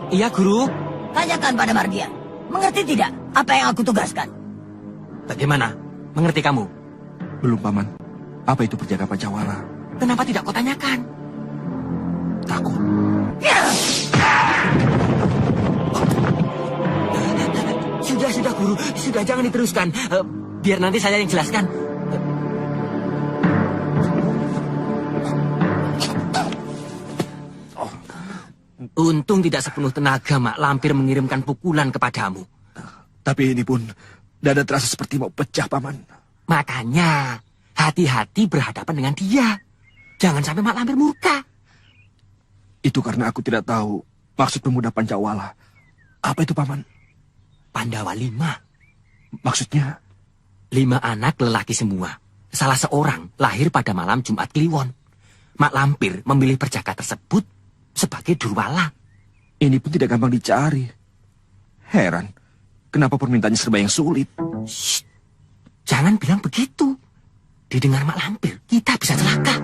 Iya, Guru. Tanyakan pada Mardian. Mengerti tidak apa yang aku tugaskan? Bagaimana? Mengerti kamu? Belum, Paman. Apa itu perjaka Pancawala? Kenapa tidak kau tanyakan? Takut. Sudah, Guru. Sudah, jangan diteruskan. Biar nanti saya yang jelaskan. Untung tidak sepenuh tenaga Mak Lampir mengirimkan pukulan kepadamu. Tapi ini pun dada terasa seperti mau pecah, Paman. Makanya hati-hati berhadapan dengan dia. Jangan sampai Mak Lampir murka. Itu karena aku tidak tahu maksud pemuda Pancawala. Apa itu, Paman? Pandawa 5. Maksudnya? 5 anak lelaki semua. Salah seorang lahir pada malam Jumat Kliwon. Mak Lampir memilih perjaka tersebut sebagai Durwala. Ini pun tidak gampang dicari. Heran, kenapa permintaannya serba yang sulit? Shh, jangan bilang begitu. Didengar Mak Lampir, kita bisa celaka.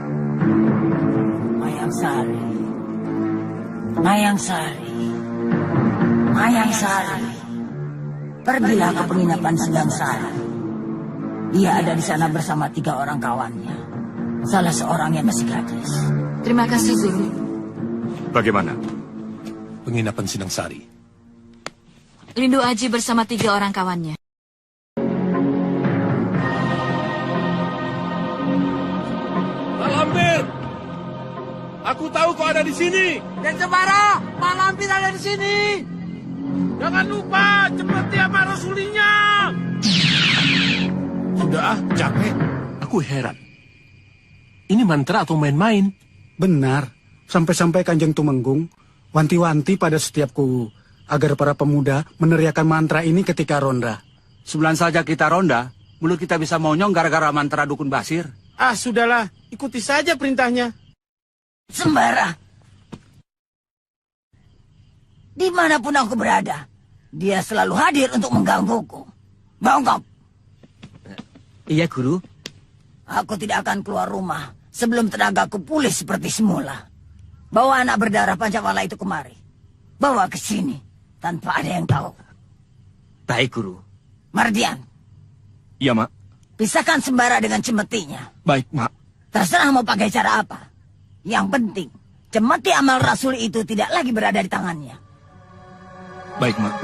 Mayang Sari. Mayang Sari. Mayang Sari. Pergilah ke penginapan Sendang Sari. Dia ada di sana bersama 3 orang kawannya. Salah seorangnya masih gadis. Terima kasih, Guru. Bagaimana? Penginapan Sindang Sari. Lindu Aji bersama 3 orang kawannya. Mak Lampir! Aku tahu kau ada di sini. Dan Cemara, Mak Lampir ada di sini. Jangan lupa, cepat dia marah sulinya. Sudah, capek. Aku heran. Ini mantra atau main-main? Benar. Sampai-sampai Kanjeng Tumenggung wanti-wanti pada setiap kubu agar para pemuda meneriakan mantra ini ketika ronda. Sebulan saja kita ronda, mulut kita bisa monyong gara-gara mantra dukun basir. Ah, sudahlah. Ikuti saja perintahnya. Sembara. Dimanapun aku berada, dia selalu hadir untuk menggangguku. Bongkok. Iya, Guru. Aku tidak akan keluar rumah sebelum tenagaku pulih seperti semula. Bawa anak berdarah Pancawala itu kemari. Bawa ke sini tanpa ada yang tahu. Baik, Guru. Mardian. Iya, Mak. Pisahkan Sembara dengan cemetinya. Baik, Mak. Terserah mau pakai cara apa. Yang penting, cemeti amal Rasul itu tidak lagi berada di tangannya. Baik, Mak.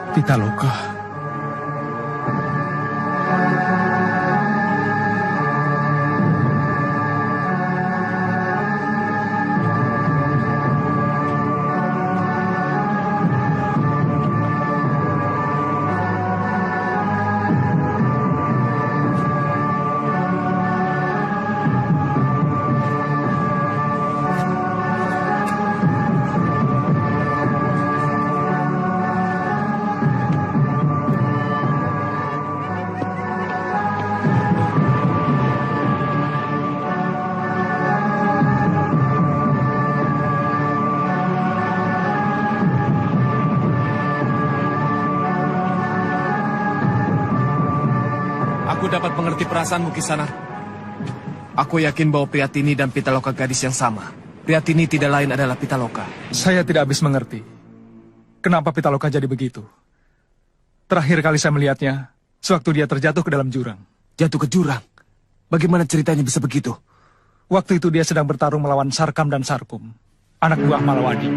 Pitaloka. Aku dapat mengerti perasaanmu, Kisanak. Aku yakin bahwa Prihatini dan Pitaloka gadis yang sama. Prihatini tidak lain adalah Pitaloka. Saya tidak habis mengerti. Kenapa Pitaloka jadi begitu? Terakhir kali saya melihatnya, sewaktu dia terjatuh ke dalam jurang. Jatuh ke jurang? Bagaimana ceritanya bisa begitu? Waktu itu dia sedang bertarung melawan Sarkam dan Sarkum, anak buah Malawadi.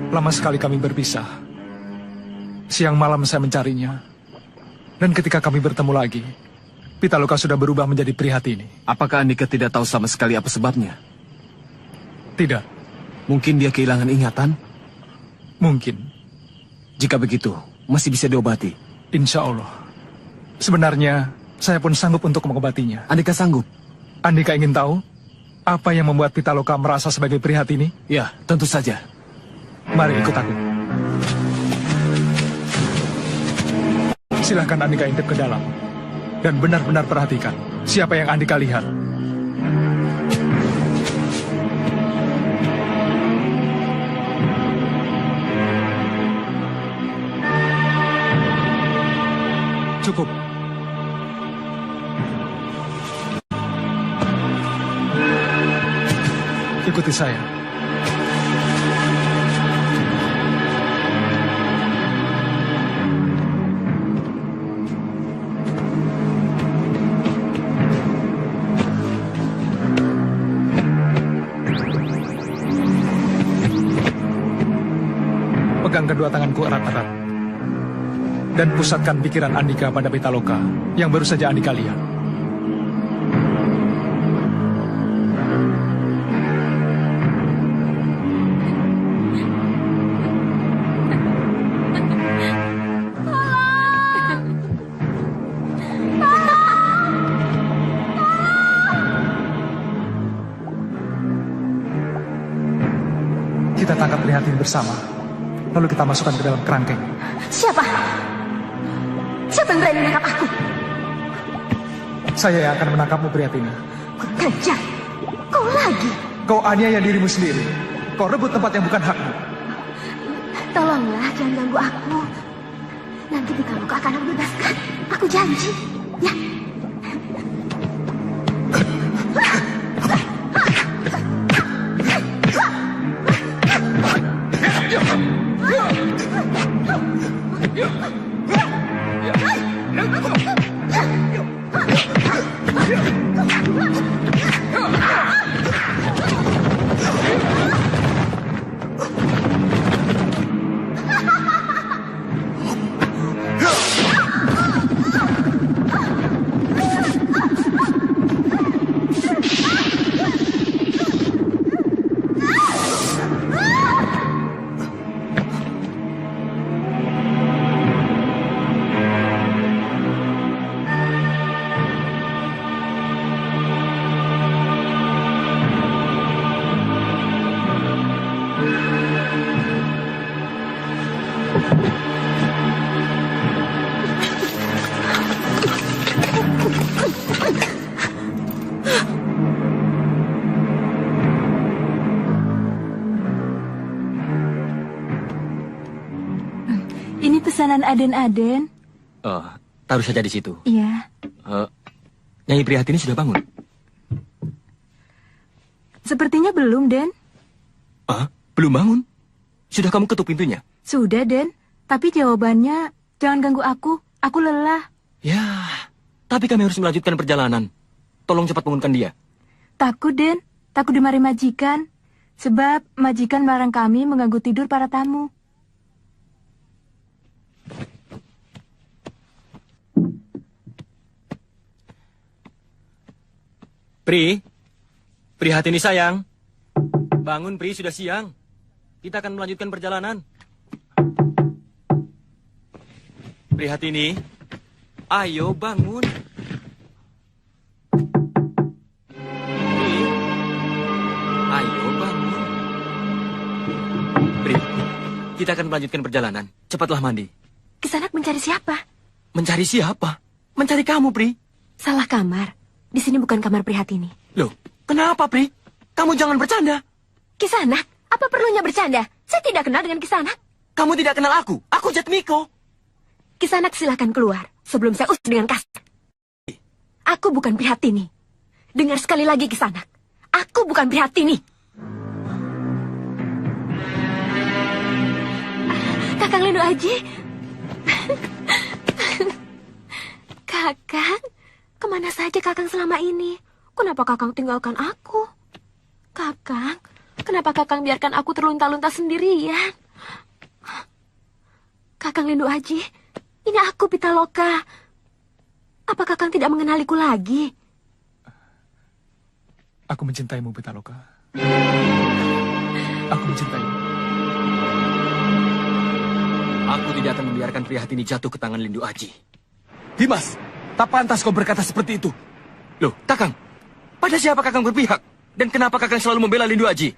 Lama sekali kami berpisah. Siang malam saya mencarinya. Dan ketika kami bertemu lagi, Pitaloka sudah berubah menjadi Prihatini. Apakah Andika tidak tahu sama sekali apa sebabnya? Tidak. Mungkin dia kehilangan ingatan? Mungkin. Jika begitu, masih bisa diobati. Insya Allah. Sebenarnya, saya pun sanggup untuk mengobatinya. Andika sanggup? Andika ingin tahu apa yang membuat Pitaloka merasa sebagai Prihatini? Ya, tentu saja. Mari ikut aku. Silahkan Andika intip ke dalam. Dan benar-benar perhatikan siapa yang Andika lihat. Cukup. Ikuti saya. Pegang kedua tanganku erat-erat. Dan pusatkan pikiran Andika pada Pitaloka yang baru saja Andika lihat. Kita tangkap Prihatini bersama. Lalu kita masukkan ke dalam kerangkeng. Siapa? Siapa yang berani menangkap aku? Saya yang akan menangkapmu, Prihatini. Kurang ajar. Kau lagi. Kau aniaya dirimu sendiri. Kau rebut tempat yang bukan hakmu. Tolonglah, jangan ganggu aku. Nanti Pitaloka akan aku bebaskan. Aku janji. Ya. Aden-Aden. Oh, taruh saja di situ. Iya. Nyai Prihatini sudah bangun? Sepertinya belum, Den. Belum bangun? Sudah kamu ketuk pintunya? Sudah, Den. Tapi jawabannya, jangan ganggu aku. Aku lelah. Ya, tapi kami harus melanjutkan perjalanan. Tolong cepat bangunkan dia. Takut, Den. Takut dimarahi majikan. Sebab majikan melarang kami mengganggu tidur para tamu. Prihatini sayang. Bangun, Pri, sudah siang. Kita akan melanjutkan perjalanan. Prihatini, ayo bangun. Pri, ayo bangun. Pri, kita akan melanjutkan perjalanan. Cepatlah mandi. Kisanak mencari siapa? Mencari siapa? Mencari kamu, Pri. Salah kamar. Di sini bukan kamar Prihatini. Loh, kenapa, Pri? Kamu jangan bercanda. Kisanak, apa perlunya bercanda? Saya tidak kenal dengan Kisanak. Kamu tidak kenal aku. Aku Jatmiko. Kisanak silahkan keluar sebelum saya usir dengan kasar. Aku bukan Prihatini. Dengar sekali lagi, Kisanak. Aku bukan Prihatini. Kakang Lindu Aji. Kakang, kemana saja Kakang selama ini? Kenapa Kakang tinggalkan aku? Kakang, kenapa Kakang biarkan aku terlunta-lunta sendirian? Kakang Lindu Aji, ini aku Pitaloka. Apa Kakang tidak mengenaliku lagi? Aku mencintaimu, Pitaloka. Aku mencintaimu. Aku tidak akan membiarkan Prihatini jatuh ke tangan Lindu Aji. Dimas, tak pantas kau berkata seperti itu. Loh, Kakang, pada siapa Kakang berpihak? Dan kenapa Kakang selalu membela Lindu Aji?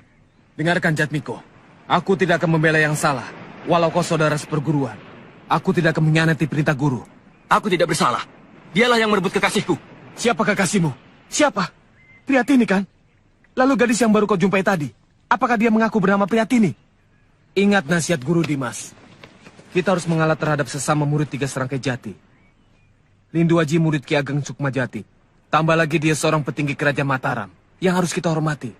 Dengarkan, Jatmiko. Aku tidak akan membela yang salah. Walau kau saudara seperguruan. Aku tidak akan mengkhianati perintah guru. Aku tidak bersalah. Dialah yang merebut kekasihku. Siapa kekasihmu? Siapa? Prihatini kan? Lalu gadis yang baru kau jumpai tadi, apakah dia mengaku bernama Prihatini? Ingat nasihat guru Dimas. Kita harus mengalah terhadap sesama murid 3 Serangkai Jati. Lindu Aji murid Ki Ageng Sukmajati. Tambah lagi dia seorang petinggi kerajaan Mataram yang harus kita hormati.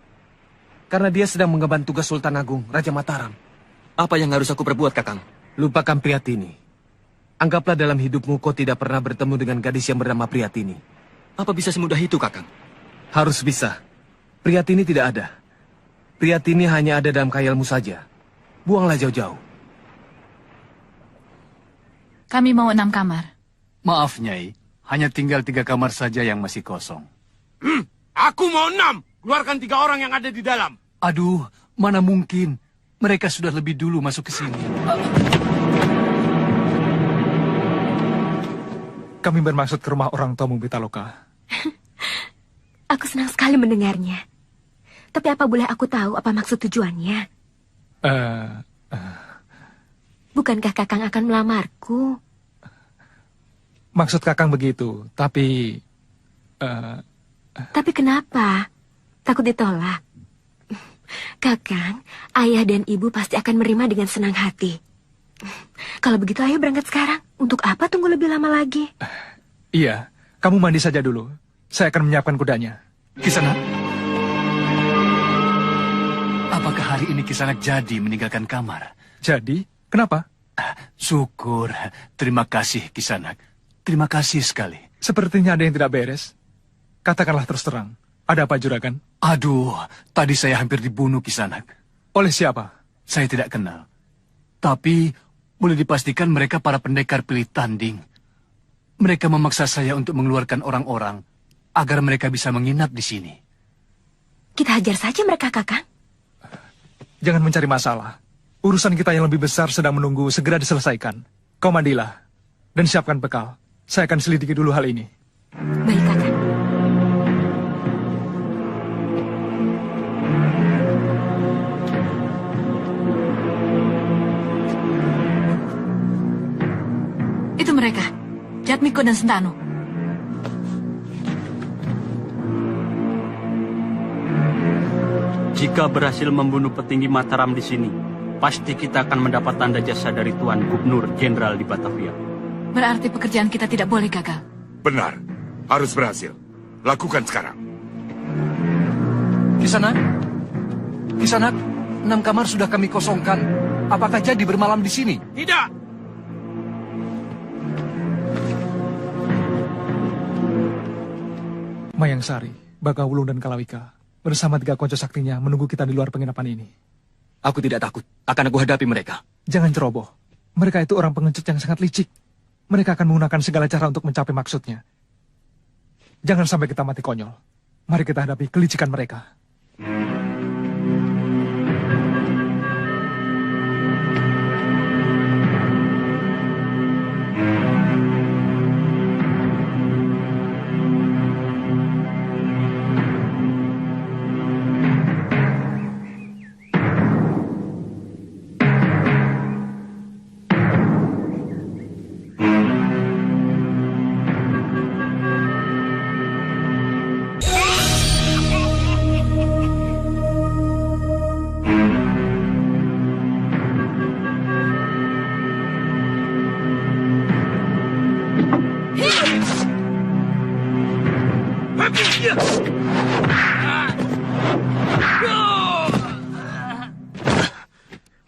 Karena dia sedang mengemban tugas Sultan Agung Raja Mataram. Apa yang harus aku perbuat, Kakang? Lupakan Prihatini. Anggaplah dalam hidupmu kau tidak pernah bertemu dengan gadis yang bernama Prihatini. Apa bisa semudah itu, Kakang? Harus bisa. Prihatini tidak ada. Prihatini hanya ada dalam khayalmu saja. Buanglah jauh-jauh. Kami mau 6 kamar. Maaf, Nyai. Hanya tinggal 3 kamar saja yang masih kosong. Aku mau 6. Keluarkan 3 orang yang ada di dalam. Aduh, mana mungkin. Mereka sudah lebih dulu masuk ke sini. Kami bermaksud ke rumah orang tuamu, Pitaloka. Aku senang sekali mendengarnya. Tapi apa boleh aku tahu apa maksud tujuannya? Bukankah Kakang akan melamarku? Maksud Kakang begitu, tapi... Tapi kenapa? Takut ditolak? Kakang, ayah dan ibu pasti akan menerima dengan senang hati. Kalau begitu ayo berangkat sekarang. Untuk apa tunggu lebih lama lagi? Iya, kamu mandi saja dulu. Saya akan menyiapkan kudanya. Kisanak, apakah hari ini Kisanak jadi meninggalkan kamar? Jadi? Kenapa? Syukur. Terima kasih, Kisanak. Terima kasih sekali. Sepertinya ada yang tidak beres. Katakanlah terus terang. Ada apa, Juragan? Aduh, tadi saya hampir dibunuh, Kisanak. Oleh siapa? Saya tidak kenal. Tapi, boleh dipastikan mereka para pendekar pilih tanding. Mereka memaksa saya untuk mengeluarkan orang-orang agar mereka bisa menginap di sini. Kita hajar saja mereka, Kakang. Jangan mencari masalah. Urusan kita yang lebih besar sedang menunggu segera diselesaikan. Kau mandilah dan siapkan bekal. Saya akan selidiki dulu hal ini. Baik, Kakang. Itu mereka, Jatmiko dan Sentanu. Jika berhasil membunuh petinggi Mataram di sini, pasti kita akan mendapat tanda jasa dari Tuan Gubernur Jenderal di Batavia. Berarti pekerjaan kita tidak boleh gagal. Benar, harus berhasil. Lakukan sekarang. Kisanak, 6 kamar sudah kami kosongkan. Apakah jadi bermalam di sini? Tidak. Mayang Sari, Bakawulung dan Kalawika bersama 3 konco saktinya menunggu kita di luar penginapan ini. Aku tidak takut, akan aku hadapi mereka. Jangan ceroboh. Mereka itu orang pengecut yang sangat licik. Mereka akan menggunakan segala cara untuk mencapai maksudnya. Jangan sampai kita mati konyol. Mari kita hadapi kelicikan mereka.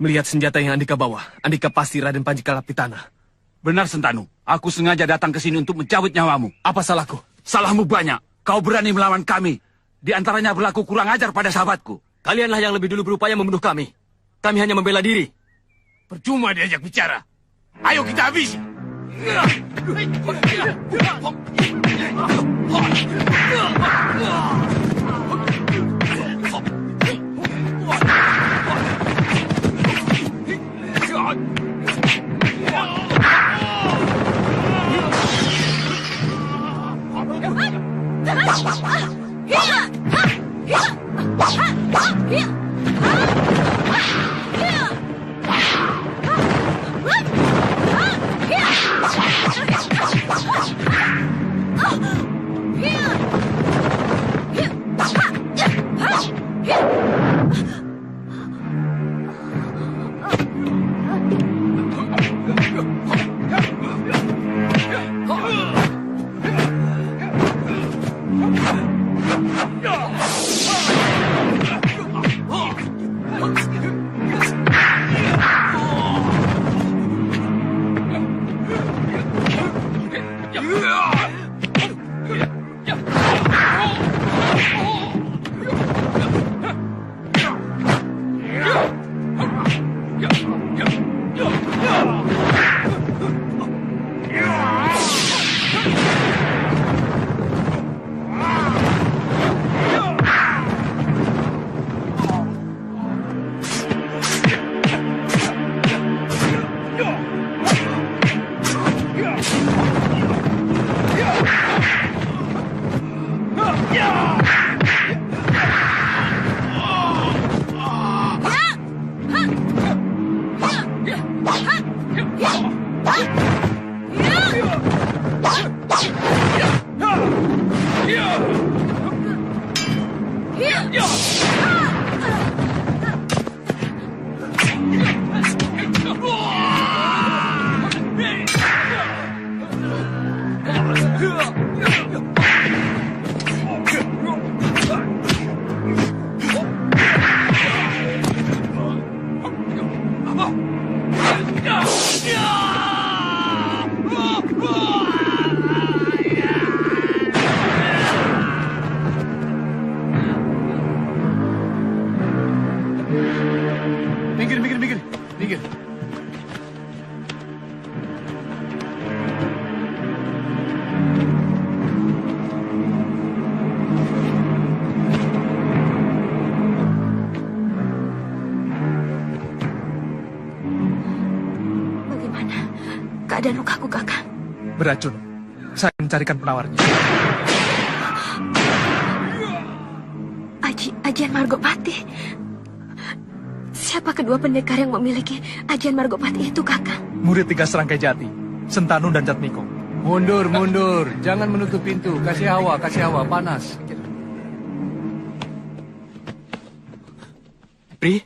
Melihat senjata yang Andika bawa, Andika pasti Raden Panji Kalapitana. Benar, Sentanu. Aku sengaja datang ke sini untuk mencabut nyawamu. Apa salahku? Salahmu banyak. Kau berani melawan kami. Di antaranya berlaku kurang ajar pada sahabatku. Kalianlah yang lebih dulu berupaya membunuh kami. Kami hanya membela diri. Percuma diajak bicara. Ayo kita habisi. Minggir. Bagaimana keadaan lukaku, Kakang? Beracun. Saya mencarikan penawarnya. Ajian Margopati. Siapa kedua pendekar yang memiliki Ajian Margopati itu, Kakang? Murid 3 Serangkai Jati, Sentanu dan Jatmiko. Mundur. Jangan menutup pintu. Kasih hawa, panas. Pri,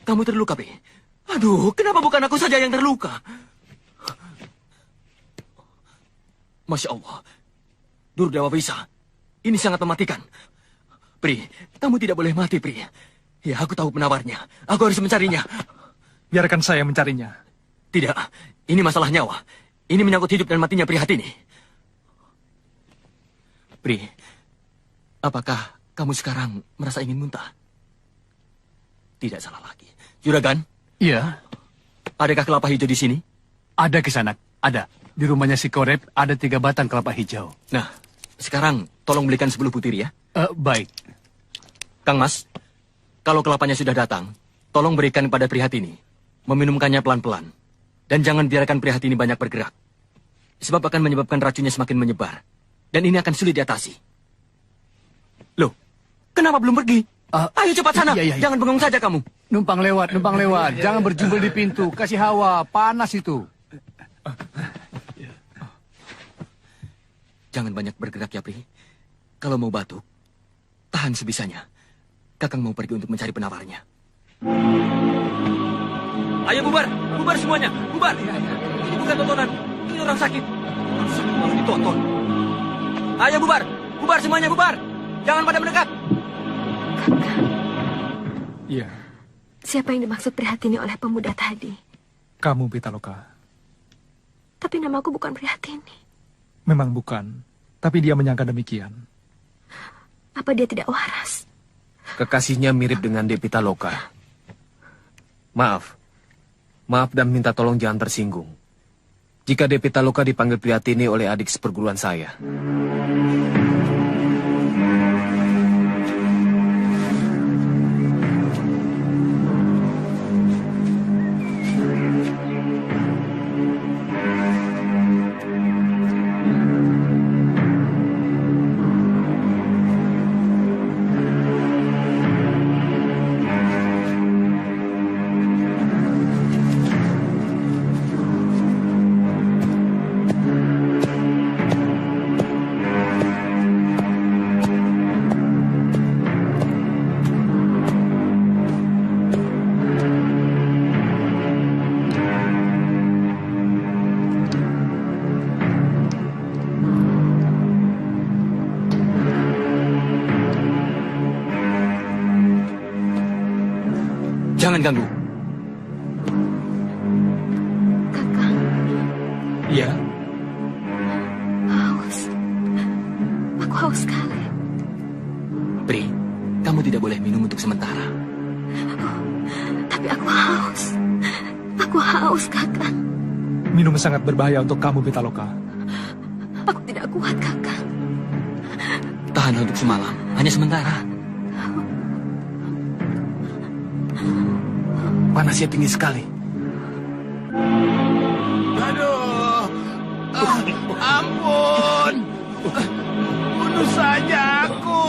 kamu terluka, Pri. Aduh, kenapa bukan aku saja yang terluka? Masya Allah. Durdewa Wisa, ini sangat mematikan. Pri, kamu tidak boleh mati, Pri. Ya, aku tahu penawarnya. Aku harus mencarinya. Biarkan saya mencarinya. Tidak, ini masalah nyawa. Ini menyangkut hidup dan matinya Prihatini. Pri, apakah kamu sekarang merasa ingin muntah? Tidak salah lagi. Juragan? Iya. Adakah kelapa hijau di sini? Ada, Kisanak. Ada. Di rumahnya si Korep ada 3 batang kelapa hijau. Nah, sekarang tolong belikan 10 butir ya. Baik. Kang Mas, kalau kelapanya sudah datang, tolong berikan kepada Prihatini. Meminumkannya pelan-pelan. Dan jangan biarkan Prihatini banyak bergerak. Sebab akan menyebabkan racunnya semakin menyebar. Dan ini akan sulit diatasi. Loh, kenapa belum pergi? Ayo cepat sana, iya. Jangan bengong saja kamu. Numpang lewat. Jangan berjubel di pintu. Kasih hawa, panas itu. Jangan banyak bergerak ya, Pri. Kalau mau batuk, tahan sebisanya. Kakang mau pergi untuk mencari penawarnya. Ayo bubar semuanya, bubar. Ini bukan tontonan, ini orang sakit. Orang sakit harus ditonton. Ayo bubar semuanya, bubar. Jangan pada mendekat. Iya. Siapa yang dimaksud Prihatini oleh pemuda tadi? Kamu, Pitaloka. Tapi namaku bukan Prihatini. Memang bukan, tapi dia menyangka demikian. Apa dia tidak waras? Kekasihnya mirip dengan Depita Loka. Maaf dan minta tolong jangan tersinggung. Jika Depita Loka dipanggil Prihatini oleh adik seperguruan saya. Jangan ganggu. Kakang. Iya. Haus. Aku haus sekali. Pri, kamu tidak boleh minum untuk sementara. Tapi aku haus. Aku haus, Kakang. Minum sangat berbahaya untuk kamu, Pitaloka. Aku tidak kuat, Kakang. Tahan untuk semalam, hanya sementara. Panasnya tinggi sekali. Aduh, ampun, bunuh saja aku.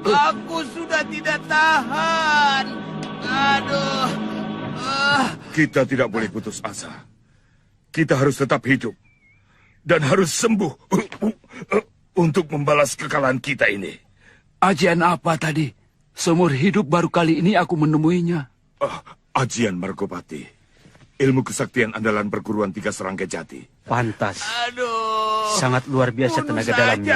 Aku sudah tidak tahan. Aduh. Kita tidak boleh putus asa. Kita harus tetap hidup dan harus sembuh untuk membalas kekalahan kita ini. Ajian apa tadi? Seumur hidup baru kali ini aku menemuinya. Ajian Margopati. Ilmu kesaktian andalan perguruan 3 Serangkai Jati. Pantas. Aduh. Sangat luar biasa tenaga dalamnya.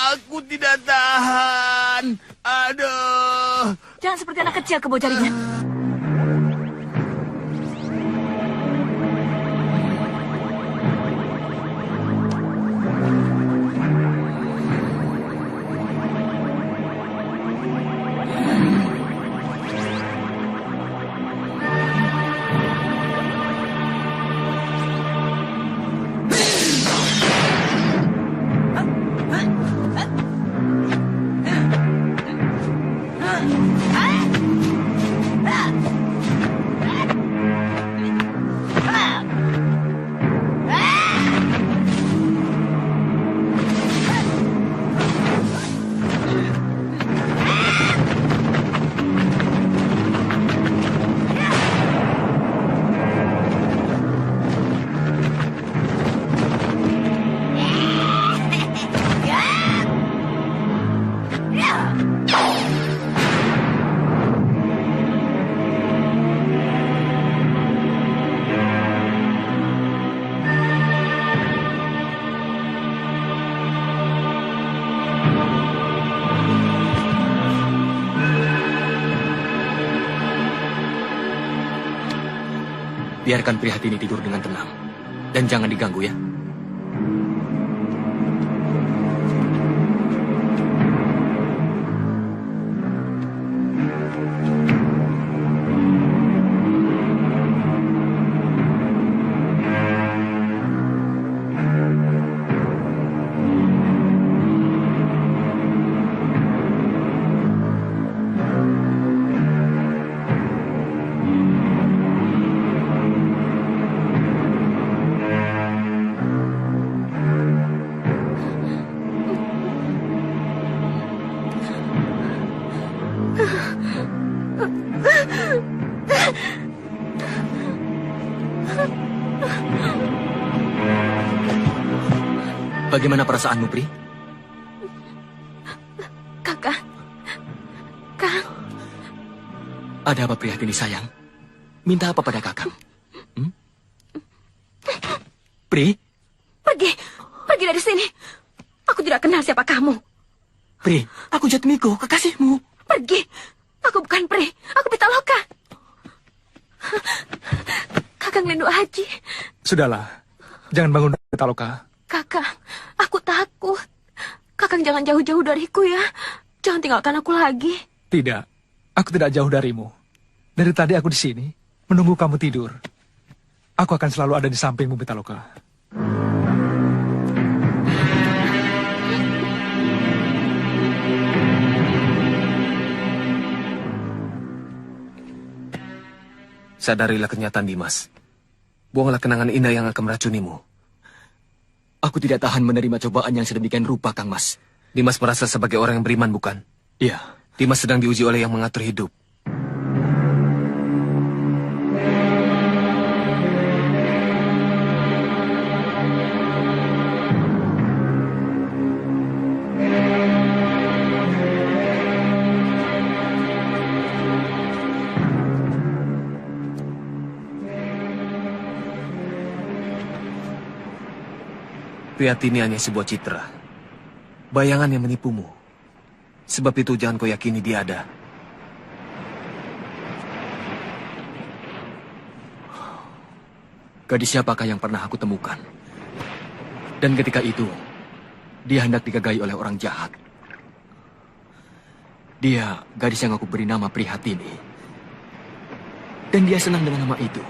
Aku tidak tahan. Aduh. Jangan seperti anak kecil kebo jarinya. biarkan Prihatini tidur dengan tenang. Dan jangan diganggu ya. Bagaimana perasaanmu, Pri? Kakang. Kang. Ada apa, Prihatini sayang? Minta apa pada kakang? Pri? Pergi. Pergi dari sini. Aku tidak kenal siapa kamu. Pri, aku Jatmiko, kekasihmu. Pergi. Aku bukan Pri. Aku Pitaloka. Kakang Lendu Haji. Sudahlah. Jangan bangun Pitaloka. Kakang, aku takut. Kakang jangan jauh-jauh dariku ya. Jangan tinggalkan aku lagi. Tidak, aku tidak jauh darimu. Dari tadi aku di sini, menunggu kamu tidur. Aku akan selalu ada di sampingmu, Pitaloka. Sadarilah kenyataan, Dimas. Buanglah kenangan indah yang akan meracunimu. Aku tidak tahan menerima cobaan yang sedemikian rupa, Kang Mas. Dimas merasa sebagai orang yang beriman, bukan? Iya. Dimas sedang diuji oleh yang mengatur hidup. Prihatini hanya sebuah citra. Bayangan yang menipumu. Sebab itu jangan kau yakini dia ada. Gadis siapakah yang pernah aku temukan? Dan ketika itu, dia hendak digagai oleh orang jahat. Dia gadis yang aku beri nama Prihatini. Dan dia senang dengan nama itu.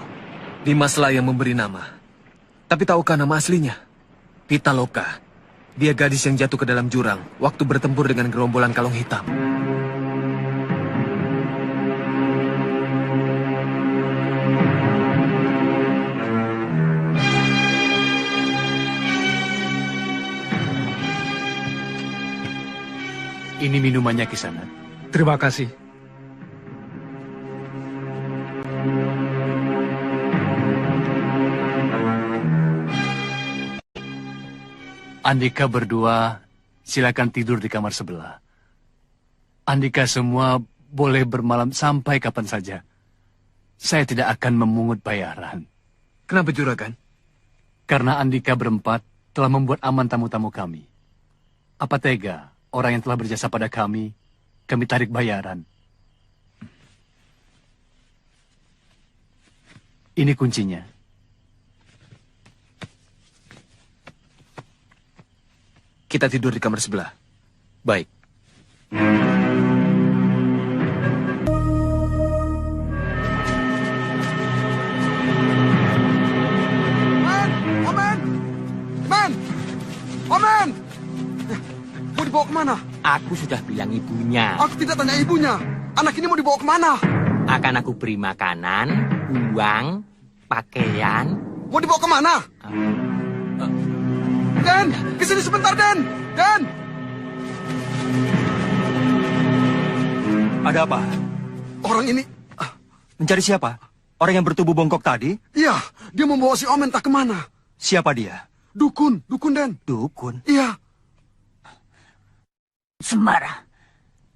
Dimaslah yang memberi nama. Tapi tahukah nama aslinya? Pitaloka. Dia gadis yang jatuh ke dalam jurang waktu bertempur dengan gerombolan kalung hitam. Ini minumannya, Kisana. Terima kasih. Andika berdua, silakan tidur di kamar sebelah. Andika semua boleh bermalam sampai kapan saja. Saya tidak akan memungut bayaran. Kenapa, Juragan? Karena Andika berempat telah membuat aman tamu-tamu kami. Apa tega orang yang telah berjasa pada kami tarik bayaran? Ini kuncinya. Kita tidur di kamar sebelah. Baik. Omen! Mau dibawa kemana? Aku sudah bilang ibunya. Aku tidak tanya ibunya. Anak ini mau dibawa kemana? Akan aku beri makanan, uang, pakaian. Mau dibawa kemana? Den, kesini sebentar, Den. Den! Ada apa? Orang ini... Mencari siapa? Orang yang bertubuh bongkok tadi? Iya, dia membawa si Omen tak kemana. Siapa dia? Dukun, Den. Dukun? Iya. Semara,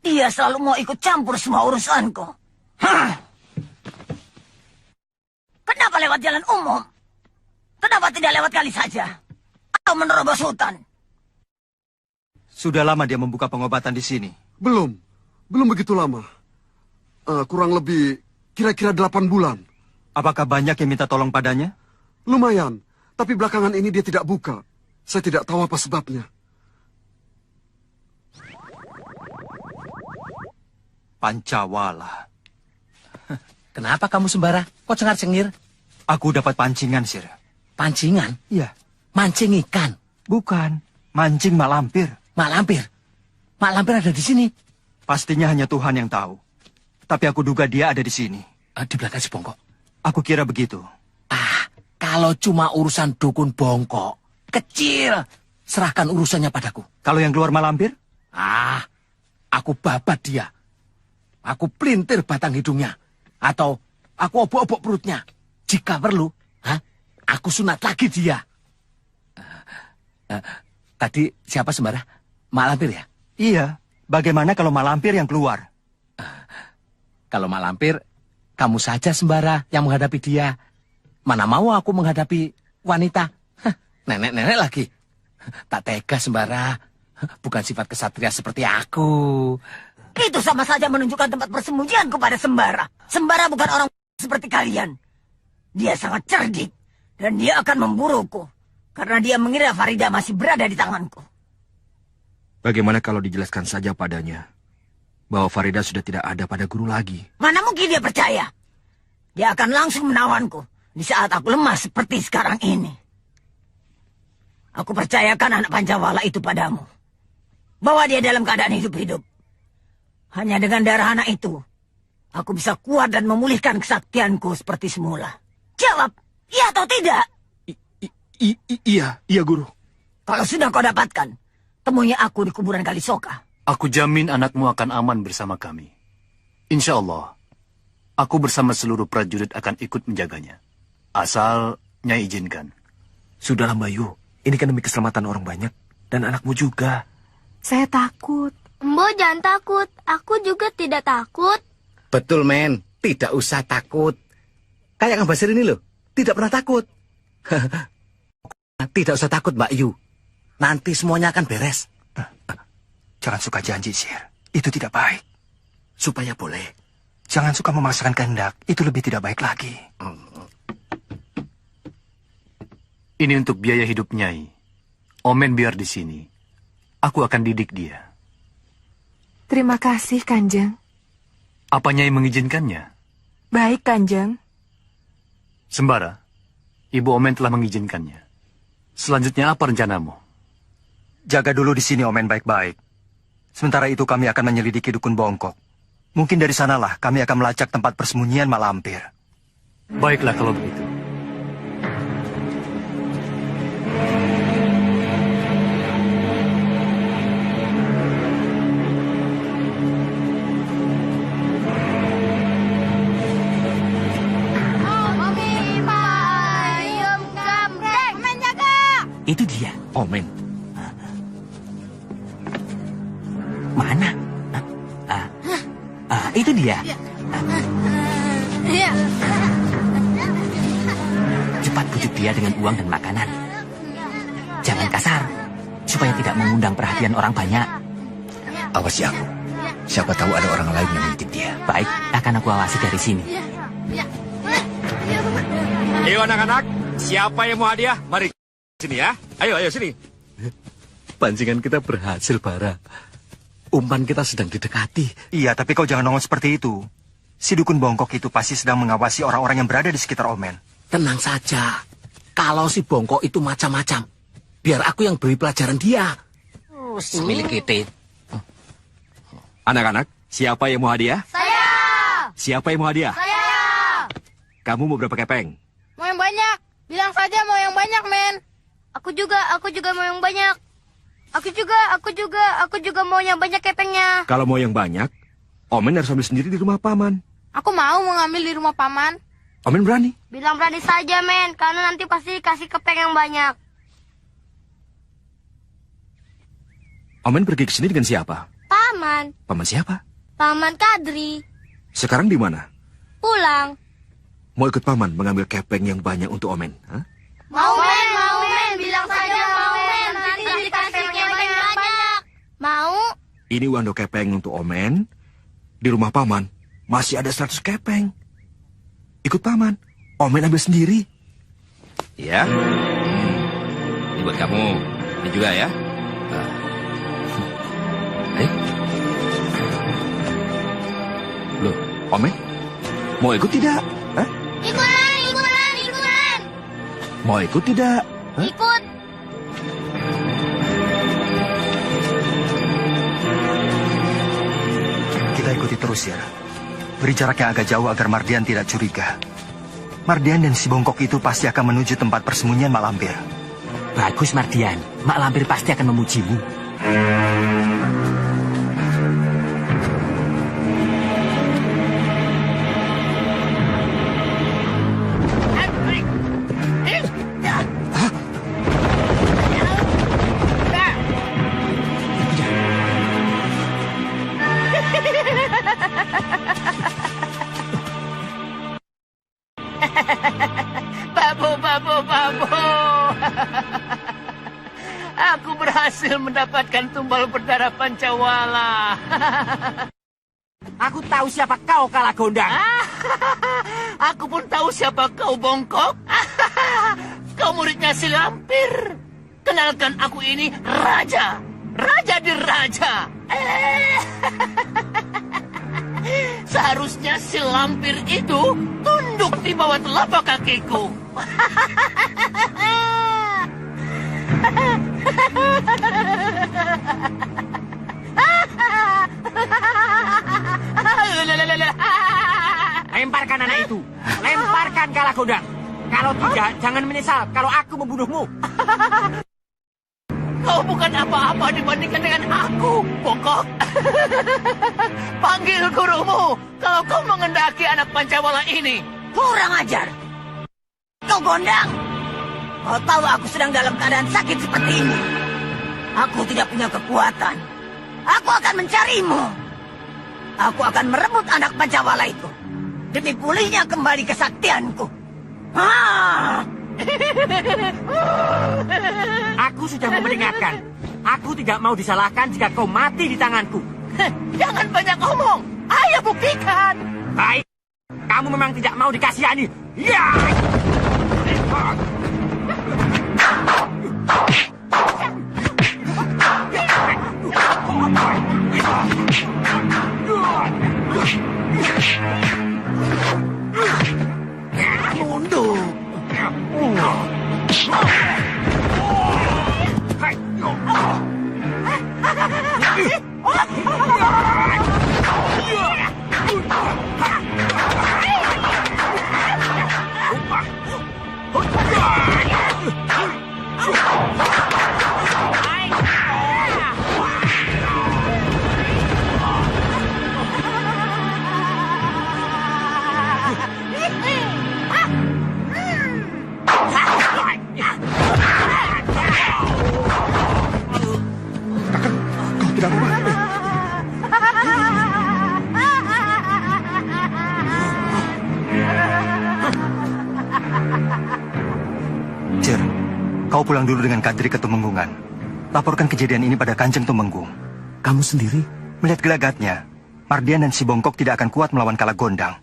dia selalu mau ikut campur semua urusanku. Kenapa lewat jalan umum? Kenapa tidak lewat kali saja? Atau menerobos hutan? Sudah lama dia membuka pengobatan di sini? Belum begitu lama. Kurang lebih kira-kira 8 bulan. Apakah banyak yang minta tolong padanya? Lumayan, tapi belakangan ini dia tidak buka. Saya tidak tahu apa sebabnya. Pancawala. Kenapa kamu sembara? Kok cengar-cengir? Aku dapat pancingan, Sir. Pancingan? Iya. Mancing ikan? Bukan, mancing mak lampir. Mak lampir? Mak lampir ada di sini? Pastinya hanya Tuhan yang tahu. Tapi aku duga dia ada di sini. Di belakang si Bongkok? Aku kira begitu. Kalau cuma urusan dukun Bongkok, kecil. Serahkan urusannya padaku. Kalau yang keluar mak lampir? Aku babat dia. Aku pelintir batang hidungnya. Atau aku obok-obok perutnya. Jika perlu, aku sunat lagi dia. Tadi siapa sembara? Mak lampir ya? Iya. Bagaimana kalau mak lampir yang keluar? Kalau mak lampir, kamu saja sembara yang menghadapi dia. Mana mau aku menghadapi wanita? Nenek-nenek lagi. Tak tega sembara. Bukan sifat kesatria seperti aku. Itu sama saja menunjukkan tempat persembunyian kepada Sembara. Sembara bukan orang seperti kalian. Dia sangat cerdik. Dan dia akan memburuku. Karena dia mengira Farida masih berada di tanganku. Bagaimana kalau dijelaskan saja padanya bahwa Farida sudah tidak ada pada guru lagi? Mana mungkin dia percaya? Dia akan langsung menawanku di saat aku lemah seperti sekarang ini. Aku percayakan anak Pancawala itu padamu. Bahwa dia dalam keadaan hidup-hidup. Hanya dengan darah anak itu, aku bisa kuat dan memulihkan kesaktianku seperti semula. Jawab, iya atau tidak? Iya, Guru. Kalau sudah kau dapatkan, temui aku di kuburan Kalisoka. Aku jamin anakmu akan aman bersama kami. Insya Allah, aku bersama seluruh prajurit akan ikut menjaganya. Asal Nyai izinkan. Sudahlah Bayu, ini kan demi keselamatan orang banyak. Dan anakmu juga. Saya takut. Embo jangan takut, aku juga tidak takut. Betul men, tidak usah takut. Kayak Kang Basir ini loh, tidak pernah takut. Tidak usah takut Mbak Yu. Nanti semuanya akan beres. Jangan suka janji, Sir. Itu tidak baik. Supaya boleh. Jangan suka memaksakan kehendak. Itu lebih tidak baik lagi. Ini untuk biaya hidup Nyai. Omen biar di sini. Aku akan didik dia. Terima kasih, Kanjeng. Apa Nyai mengizinkannya? Baik, Kanjeng. Sembara, Ibu Omen telah mengizinkannya. Selanjutnya apa rencanamu? Jaga dulu di sini, Omen, baik-baik. Sementara itu kami akan menyelidiki dukun Bongkok. Mungkin dari sanalah kami akan melacak tempat persembunyian mak lampir. Baiklah kalau begitu. Itu dia. Omen. Mana? Itu dia. Cepat bujuk dia dengan uang dan makanan. Jangan kasar, supaya tidak mengundang perhatian orang banyak. Awasi aku. Siapa tahu ada orang lain yang mengintip dia. Baik, akan aku awasi dari sini. Ayo anak-anak, siapa yang mau hadiah? Mari sini ya. Ayo sini. Pancingan kita berhasil, Bara. Umpan kita sedang didekati. Iya, tapi kau jangan nongol seperti itu. Si dukun Bongkok itu pasti sedang mengawasi orang-orang yang berada di sekitar Omen. Tenang saja. Kalau si Bongkok itu macam-macam, biar aku yang beri pelajaran dia. Milik kita. Anak-anak, siapa yang mau hadiah? Saya. Siapa yang mau hadiah? Saya. Kamu mau berapa kepeng? Mau yang banyak. Bilang saja mau yang banyak, men. Aku juga mau yang banyak. Aku juga mau yang banyak kepengnya. Kalau mau yang banyak, Omen harus ambil sendiri di rumah paman. Aku mau mengambil di rumah paman. Omen berani? Bilang berani saja, men. Karena nanti pasti kasih kepeng yang banyak. Omen pergi ke sini dengan siapa? Paman. Paman siapa? Paman Kadri. Sekarang di mana? Pulang. Mau ikut paman mengambil kepeng yang banyak untuk Omen? Hah? Mau, men. Bilang saja mau, men. Nanti dikasih yang banyak. Mau? Ini uang 2 kepeng untuk Omen. Di rumah paman masih ada 100 kepeng. Ikut paman. Omen ambil sendiri. Ya. Ini buat kamu. Ini juga ya. Ayo. Loh, Omen? Mau ikut tidak? Hah? Ikutan. Mau ikut tidak? Hah? Ikut. Kita ikuti terus ya. Beri jarak yang agak jauh agar Mardian tidak curiga. Mardian dan si bongkok itu pasti akan menuju tempat persembunyian Mak Lampir. Bagus, Mardian. Mak Lampir pasti akan memujimu. Babu. Aku berhasil mendapatkan tumbal berdarah Pancawala. Aku tahu siapa kau, Kalagondang. Aku pun tahu siapa kau, Bongkok. Kau muridnya si Lampir. Kenalkan, aku ini Raja. Raja di Raja. Seharusnya si Lampir itu tunduk di bawah telapak kakiku. Lemparkan anak itu. Lemparkan, Kalagondang. Kalau tidak, jangan menyesal kalau aku membunuhmu. Kau bukan apa-apa dibandingkan dengan aku, Bongkok. Panggil gurumu kalau kau mengendaki anak Pancawala ini. Kurang ajar. Kau Gondang. Kau tahu aku sedang dalam keadaan sakit seperti ini. Aku tidak punya kekuatan. Aku akan mencarimu. Aku akan merebut anak Pancawala itu. Demi pulihnya kembali kesaktianku. Aku sudah memperingatkan. Aku tidak mau disalahkan jika kau mati di tanganku. Jangan banyak ngomong. Ayo buktikan. Baik. Kamu memang tidak mau dikasihani. Ya! Mundur. Kau pulang dulu dengan Kadri ke Tumenggungan. Laporkan kejadian ini pada Kanjeng Tumenggung. Kamu sendiri? Melihat gelagatnya, Mardian dan si Bongkok tidak akan kuat melawan Kalagondang.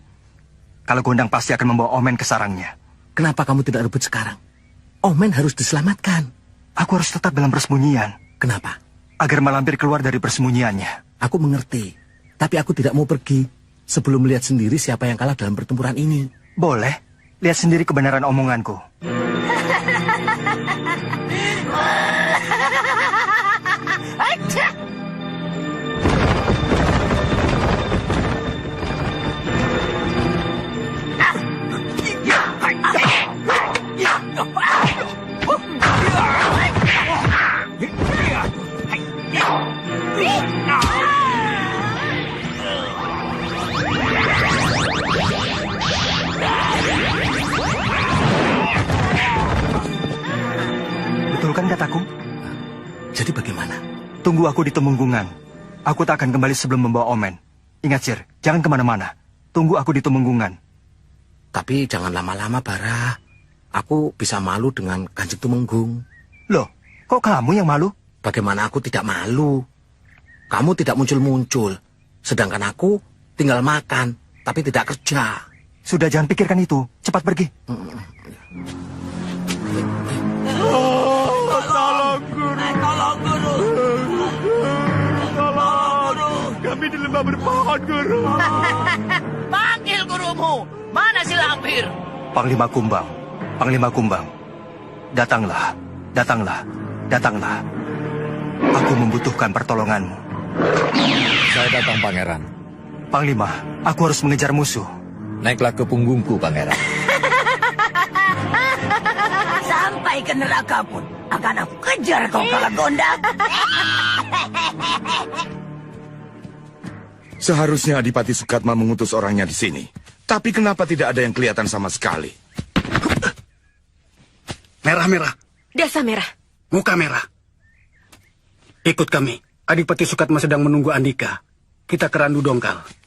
Kalagondang pasti akan membawa Omen ke sarangnya. Kenapa kamu tidak rebut sekarang? Omen harus diselamatkan. Aku harus tetap dalam persembunyian. Kenapa? Agar Mak Lampir keluar dari persembunyiannya. Aku mengerti. Tapi aku tidak mau pergi sebelum melihat sendiri siapa yang kalah dalam pertempuran ini. Boleh. Lihat sendiri kebenaran omonganku. Betul kan kataku? Jadi bagaimana? Tunggu aku di Tumenggungan. Aku tak akan kembali sebelum membawa Omen. Ingat, Sir, jangan kemana-mana. Tunggu aku di Tumenggungan. Tapi jangan lama-lama, Bara. Aku bisa malu dengan Kanjeng Tumenggung. Loh, kok kamu yang malu? Bagaimana aku tidak malu? Kamu tidak muncul-muncul. Sedangkan aku tinggal makan, tapi tidak kerja. Sudah, jangan pikirkan itu. Cepat pergi. Tolong, Guru. Tolong, Guru. Tolong. Kami di lembah berpohon, Guru. Panggil gurumu. Mana si lampir? Panglima Kumbang. Panglima Kumbang. Datanglah. Datanglah. Datanglah. Aku membutuhkan pertolonganmu. Saya datang, Pangeran. Panglima, aku harus mengejar musuh. Naiklah ke punggungku, Pangeran. Sampai ke neraka pun akan aku kejar kau Kalagondang. Seharusnya Adipati Sukatma mengutus orangnya di sini. Tapi kenapa tidak ada yang kelihatan sama sekali? Merah-merah. Dasa merah. Muka merah. Ikut kami. Adipati Sukatma sedang menunggu Andika. Kita ke Randu Dongkal.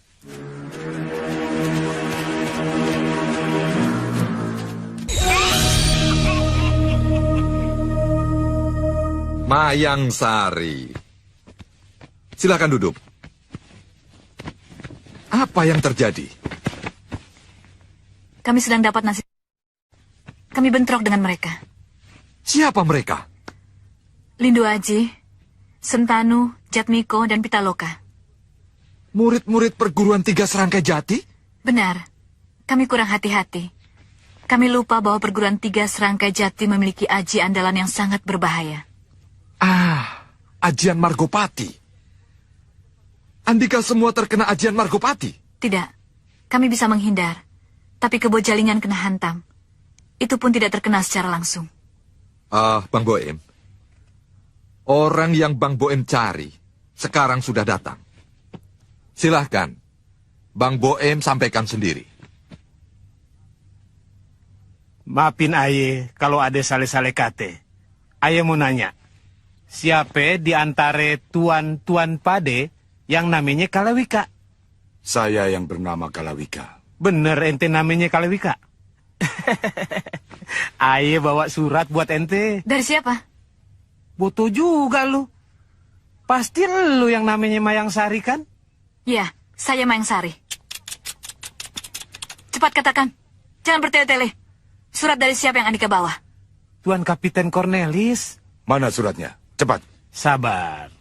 Mayang Sari. Silakan duduk. Apa yang terjadi? Kami sedang dapat nasib. Kami bentrok dengan mereka. Siapa mereka? Lindu Aji, Sentanu, Jatmiko, dan Pitaloka. Murid-murid perguruan 3 Serangkai Jati? Benar. Kami kurang hati-hati. Kami lupa bahwa perguruan 3 Serangkai Jati memiliki aji andalan yang sangat berbahaya. Ajian Margopati. Andika semua terkena ajian Margopati? Tidak. Kami bisa menghindar. Tapi Kebojalingan kena hantam. Itu pun tidak terkena secara langsung. Bang Boem. Orang yang Bang Boem cari sekarang sudah datang. Silahkan, Bang Boem sampaikan sendiri. Maafin Aye kalau ada sale-sale kate. Aye mau nanya, siapa di antara tuan-tuan pade yang namanya Kalawika? Saya yang bernama Kalawika. Bener ente namanya Kalawika? Aye bawa surat buat ente. Dari siapa? Boto juga lu. Pasti lu yang namanya Mayang Sari kan? Ya, saya Mayang Sari. Cepat katakan. Jangan bertele-tele. Surat dari siapa yang Andika bawa? Tuan Kapiten Cornelis. Mana suratnya? Cepat. Sabar.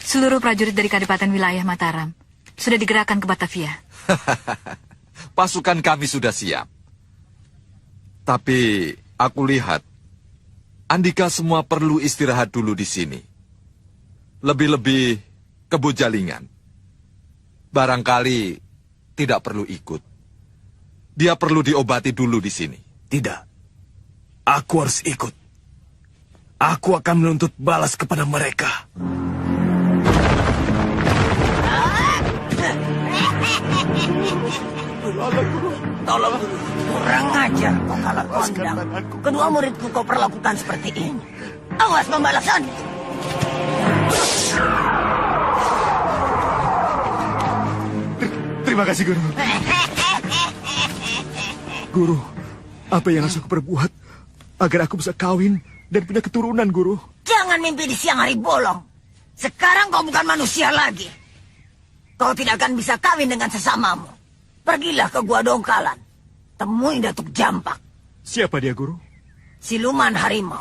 Seluruh prajurit dari Kadipaten Wilayah Mataram sudah digerakkan ke Batavia. Pasukan kami sudah siap. Tapi aku lihat Andika semua perlu istirahat dulu di sini. Lebih-lebih Kebojalingan. Barangkali tidak perlu ikut. Dia perlu diobati dulu di sini. Tidak. Aku harus ikut. Aku akan menuntut balas kepada mereka. Tolong, kurang ajar kau Kalagondang. Kedua muridku kau perlakukan seperti ini. Awas pembalasan. Terima kasih, Guru. Guru, apa yang harus aku perbuat agar aku bisa kawin dan punya keturunan, Guru? Jangan mimpi di siang hari bolong. Sekarang kau bukan manusia lagi. Kau tidak akan bisa kawin dengan sesamamu. Pergilah ke Gua Dongkalan. Temui Datuk Jampak. Siapa dia, Guru? Siluman harimau.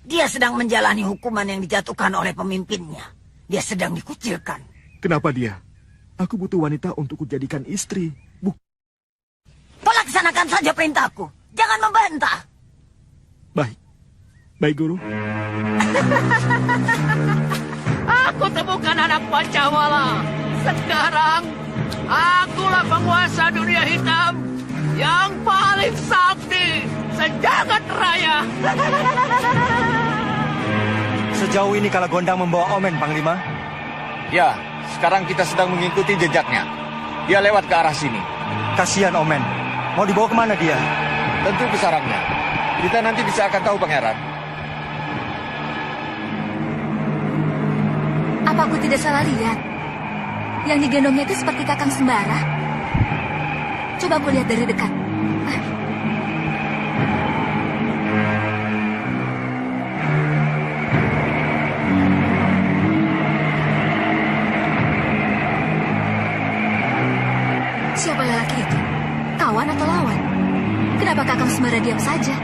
Dia sedang menjalani hukuman yang dijatuhkan oleh pemimpinnya. Dia sedang dikucilkan. Kenapa dia? Aku butuh wanita untuk kujadikan istri. Laksanakan saja perintahku. Jangan membantah. Baik. Baik, Guru. Aku temukan anak Pancawala. Sekarang, akulah penguasa dunia hitam yang paling sakti sejagat raya. Sejauh ini Kalagondang membawa Omen, Panglima? Ya, sekarang kita sedang mengikuti jejaknya. Dia lewat ke arah sini. Kasihan Omen. Mau dibawa kemana dia? Tentu ke sarangnya. Kita nanti bisa akan tahu, Pangeran. Apa aku tidak salah lihat? Yang digendongnya itu seperti Kakang Sembara. Coba aku lihat dari dekat. Siapa lelaki itu? Kawan atau lawan? Kenapa Kakang Sembara diam saja?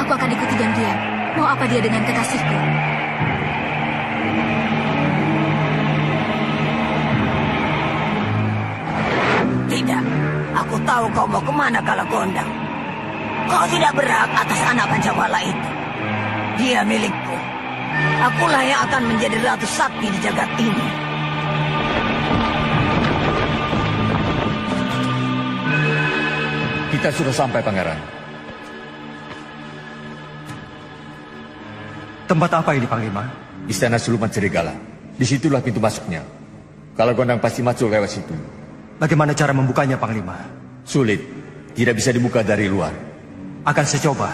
Aku akan ikuti diam-diam. Mau apa dia dengan kekasihku? Tidak, aku tahu kau mau kemana Kalagondang. Kau tidak berhak atas anak Pancawala itu. Dia milikku. Akulah yang akan menjadi ratu sakti di jagat ini. Kita sudah sampai, Pangeran. Tempat apa ini, Panglima? Istana Siluman Serigala. Disitulah pintu masuknya. Kalagondang pasti masuk lewat situ. Bagaimana cara membukanya, Panglima? Sulit. Tidak bisa dibuka dari luar. Akan saya coba.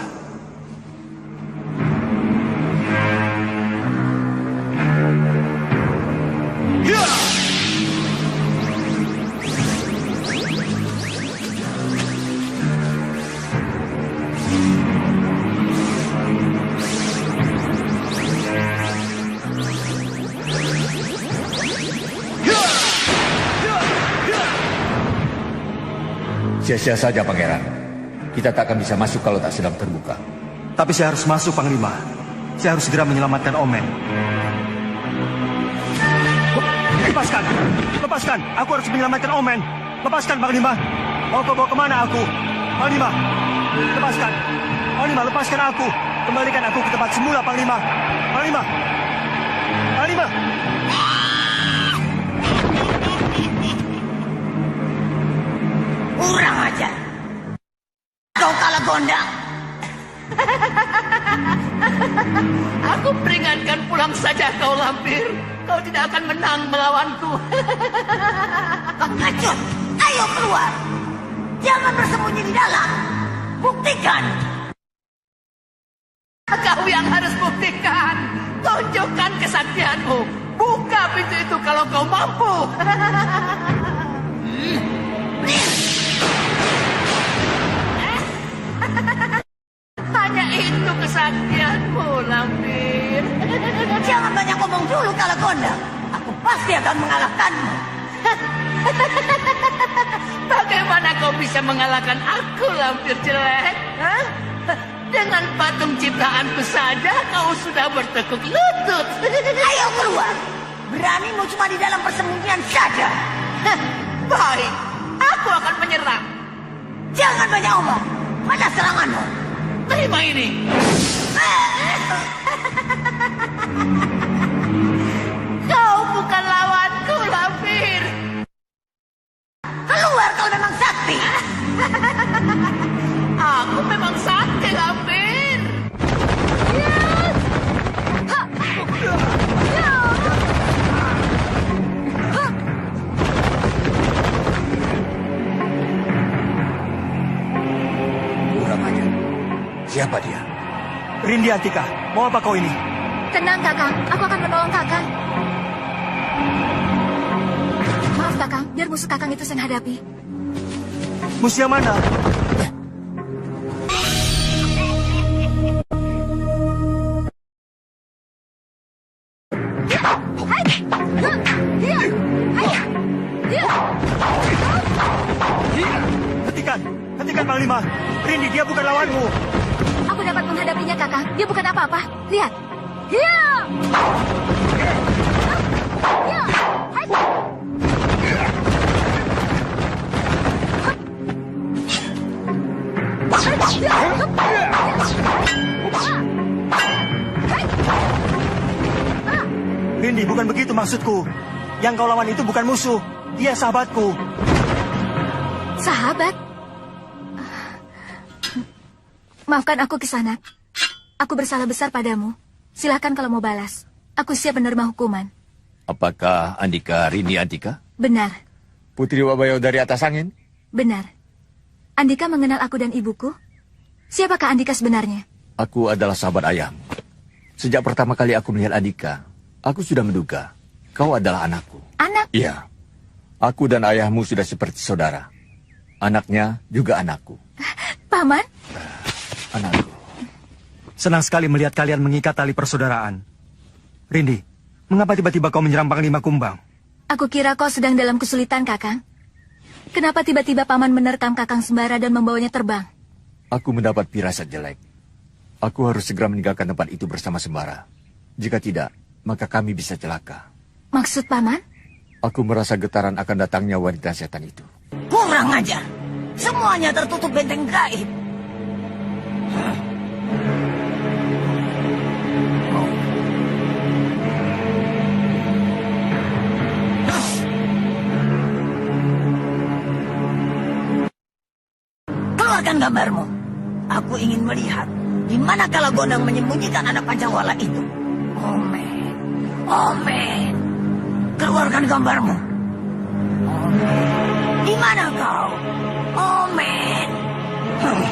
Sia-sia saja, Pangeran. Kita tak akan bisa masuk kalau tak sedang terbuka. Tapi saya harus masuk, Panglima. Saya harus segera menyelamatkan Omen. Lepaskan! Lepaskan! Aku harus menyelamatkan Omen. Lepaskan, Panglima. Mau kau bawa kemana aku? Panglima, lepaskan. Panglima, lepaskan aku. Kembalikan aku ke tempat semula, Panglima. Panglima! Panglima! Kurang ajar. Kau Kalagondang. Aku peringatkan, pulang saja kau lampir. Kau tidak akan menang melawanku. Pengecut, ayo keluar. Jangan bersembunyi di dalam. Buktikan. Kau yang harus buktikan. Tunjukkan kesaktianmu. Buka pintu itu kalau kau mampu. Hanya itu kesaktianmu, lampir. Jangan banyak ngomong dulu, Kalagondang. Aku pasti akan mengalahkanmu. Bagaimana kau bisa mengalahkan aku, lampir jelek? Hah? Dengan patung ciptaanku saja kau sudah bertekuk lutut. Ayo keluar. Beranimu cuma di dalam persembunyian saja. Baik, aku akan menyerang. Jangan banyak omong. Mana seranganmu? Terima ini. Kau bukan lawanku, lampir. Keluar kalau memang sakti. Aku memang sakti, lampir. Kurang aja. Siapa dia? Rindi Antika, mau apa kau ini? Tenang, Kakang. Aku akan menolong Kakang. Maaf, Kakang. Biar musuh Kakang itu saya hadapi. Musuh yang mana? Hentikan Panglima. Rindi, dia bukan lawanmu. Aku dapat menghadapinya, Kakang. Dia bukan apa-apa. Lihat. Hiya! Hiya! Rindi, bukan begitu maksudku. Yang kau lawan itu bukan musuh. Dia sahabatku. Sahabat? Maafkan aku, Kisanak. Aku bersalah besar padamu. Silakan kalau mau balas. Aku siap menerima hukuman. Apakah Andika Rindi Antika? Benar, Putri Wabayo dari atas angin? benar. Andika mengenal aku dan ibuku. Siapakah Andika sebenarnya? Aku adalah sahabat ayahmu. Sejak pertama kali aku melihat Andika, aku sudah menduga kau adalah anakku. Anak? Iya. Aku dan ayahmu sudah seperti saudara. Anaknya juga anakku. Paman? Anakku. Senang sekali melihat kalian mengikat tali persaudaraan. Rindi, mengapa tiba-tiba kau menyerang Panglima Kumbang? Aku kira kau sedang dalam kesulitan, Kakang. Kenapa tiba-tiba Paman menerkam Kakang Sembara dan membawanya terbang? Aku mendapat firasat jelek. Aku harus segera meninggalkan tempat itu bersama Sembara. Jika tidak, maka kami bisa celaka. Maksud Paman? Aku merasa getaran akan datangnya wanita setan itu. Kurang ajar. Semuanya tertutup benteng gaib. Keluarkan gambarmu. Aku ingin melihat di mana Kalagondang menyembunyikan anak Pancawala itu. Omen. Omen. Keluarkan gambarmu. Omen. Di mana kau? Omen. Terus.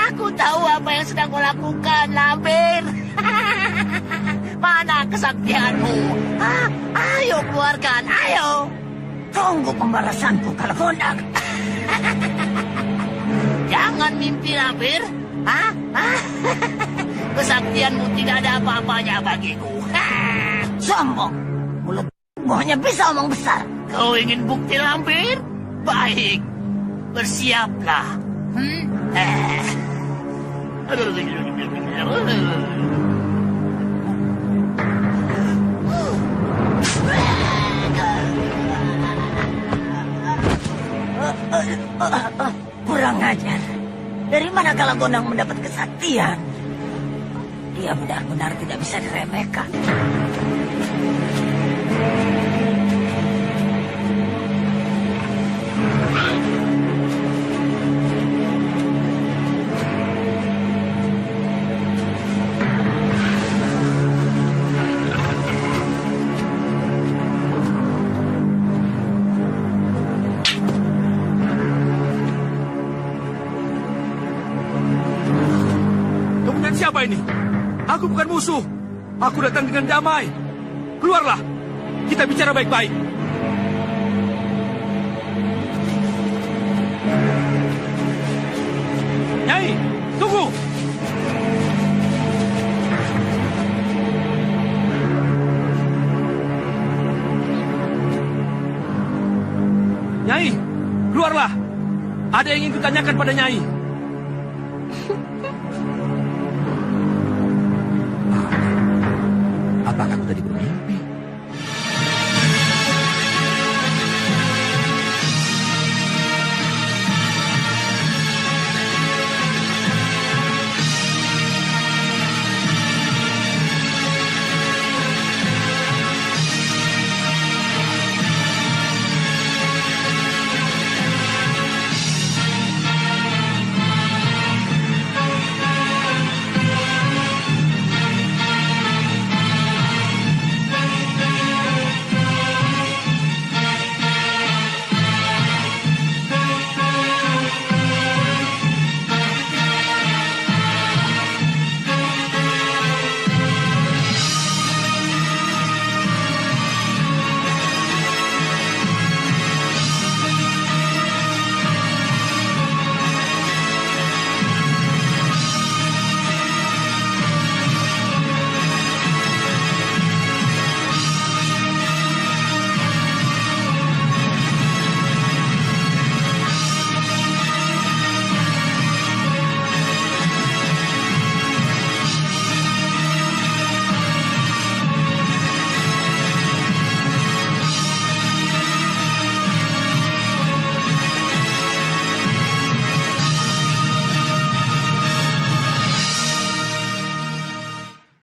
Aku tahu apa yang sedang kau lakukan, Lampir. Mana kesaktianmu? Ayo keluarkan, ayo. Tunggu pembalasanku, Kalagondang. Jangan mimpi, Lampir. Kesaktianmu tidak ada apa-apanya bagiku. Sombong. Mulutmu hanya bisa omong besar. Kau ingin bukti, Lampir? Baik. Bersiaplah. Kurang ajar. Dari mana Kalagondang mendapat kesaktian? Dia benar-benar tidak bisa diremehkan. Siapa ini? Aku bukan musuh. Aku datang dengan damai. Keluarlah. Kita bicara baik-baik. Nyai, tunggu. Nyai, keluarlah. Ada yang ingin kutanyakan pada Nyai.